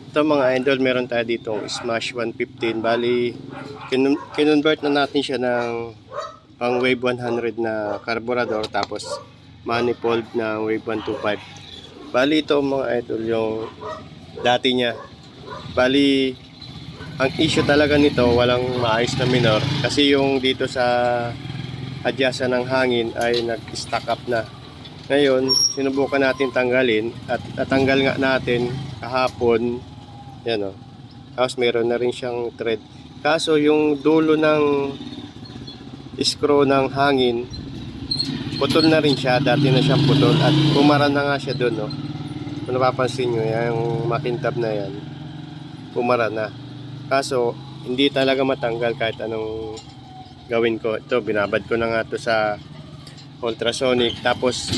Ito mga idol, meron tayo ditong Smash 115. Bali, kinonvert na natin siya ng pang Wave 100 na carburetor, tapos manifold na Wave 125. Bali ito mga idol yung dati niya. Bali, ang issue talaga nito, walang maayos na minor. Kasi yung dito sa adyasan ng hangin ay nag-stack up na. Ngayon, sinubukan natin tanggalin at natanggal nga natin kahapon. Yan o. Tapos meron na rin siyang thread. Kaso yung dulo ng screw ng hangin, putol na rin siya. Dati na siyang putol at pumara na nga siya doon. No? Kung napapansin nyo, yung makintab na yan, pumara na. Kaso, hindi talaga matanggal kahit anong gawin ko. Ito, binabad ko na nga to sa ultrasonic. Tapos,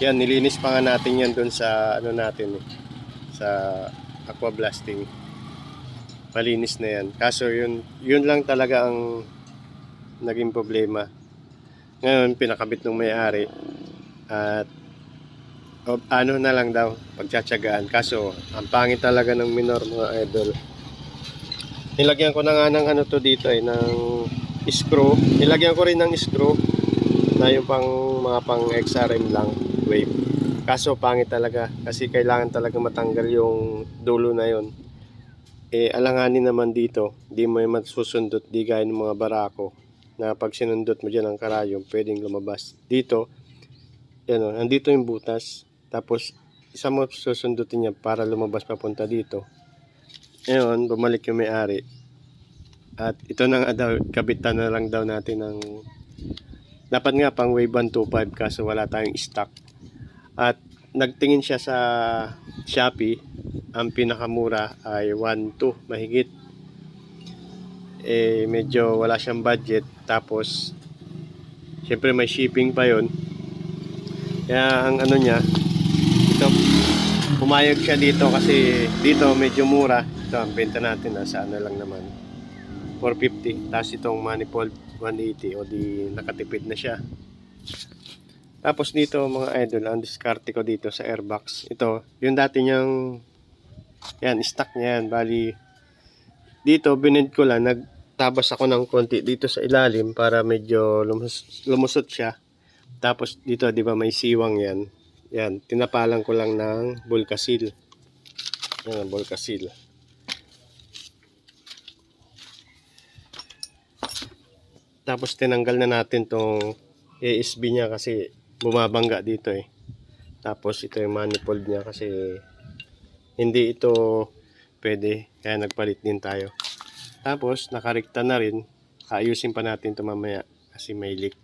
yan, nilinis pa nga natin yan doon sa ano natin sa aqua blasting. Malinis na yan. Kaso yun lang talaga ang naging problema. Ngayon pinakabit ng may-ari at ano na lang daw, pagtsatsagaan. Kaso ang pangit talaga ng minor mga idol. Nilagyan ko na nga ng ano to dito ng screw. Nilagyan ko rin ng screw na yung mga pang XRM lang wave. Kaso pangit talaga kasi kailangan talaga matanggal yung dulo na yon. Alanganin naman dito, di mo yung masusundot, di gaya ng mga barako na pag sinundot mo dyan ang karayom pwedeng lumabas. Dito yan, andito yung butas, tapos isa mo susundutin niya para lumabas papunta dito. Ngayon bumalik yung may-ari at ito na nga daw, kabitan na lang daw natin ng dapat nga pang Wave 125 kaso wala tayong stock. At nagtingin siya sa Shopee, ang pinakamura ay 1.2 mahigit. Medyo wala siyang budget, tapos syempre may shipping pa yon. Kaya ang ano niya, ito, pumayag siya dito kasi dito medyo mura. Ito ang benta natin sa ano lang naman, 450. Tapos itong manifold 180, o di nakatipid na siya. Tapos dito mga idol, ang diskarte ko dito sa airbox, ito yung dati niyang yan, stock niya yan. Bali dito binend ko lang, nagtabas ako ng konti dito sa ilalim para medyo lumusot siya. Tapos dito di ba may siwang yan, yan tinapalan ko lang ng Volcasil. Yan, Volcasil. Tapos tinanggal na natin tong ASB niya kasi bumabangga dito Tapos ito yung manifold niya kasi hindi ito pwede, kaya nagpalit din tayo. Tapos nakarekta na rin, ayusin pa natin ito mamaya kasi may leak.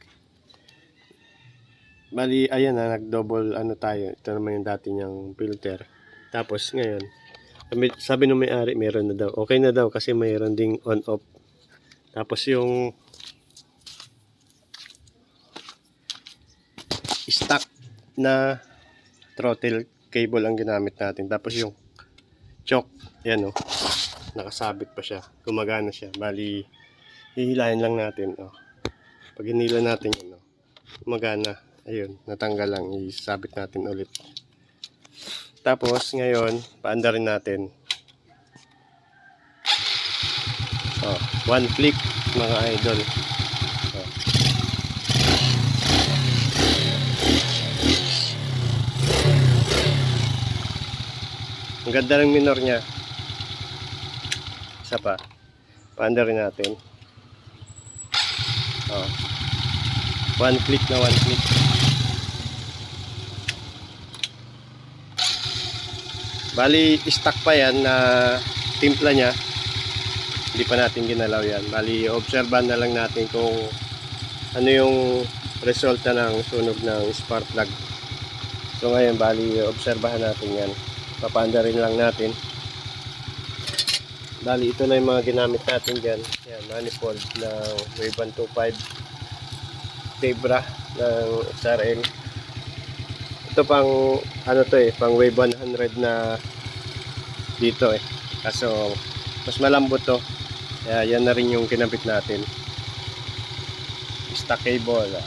Bali ayan na, nag-double ano tayo. Ito naman yung dati niyang filter. Tapos ngayon sabi ng may-ari meron na daw, okay na daw kasi mayroon ding on-off. Tapos yung stock na throttle cable ang ginamit natin. Tapos yung choke, yan nakasabit pa siya, gumagana siya. Bali hihilahin lang natin pag hinila natin yun gumagana. Ayun, natanggal lang, isabit natin ulit. Tapos ngayon paandarin natin. One flick mga idol. Ang ganda ng minor niya. Isa pa. Paanda rin natin. One click na one click. Bali, stock pa yan na timpla niya. Hindi pa natin ginalaw yan. Bali, obserban na lang natin kung ano yung resulta ng sunog ng spark plug. So ngayon, bali, obserbahan natin yan. Papaanda rin lang natin. Bali ito na yung mga ginamit natin dyan. Yan, manifold ng Wave 125 Tebra ng XRM. Ito pang ano to pang Wave 100 na dito kaso mas malambot to, kaya yan na rin yung kinabit natin, stock cable.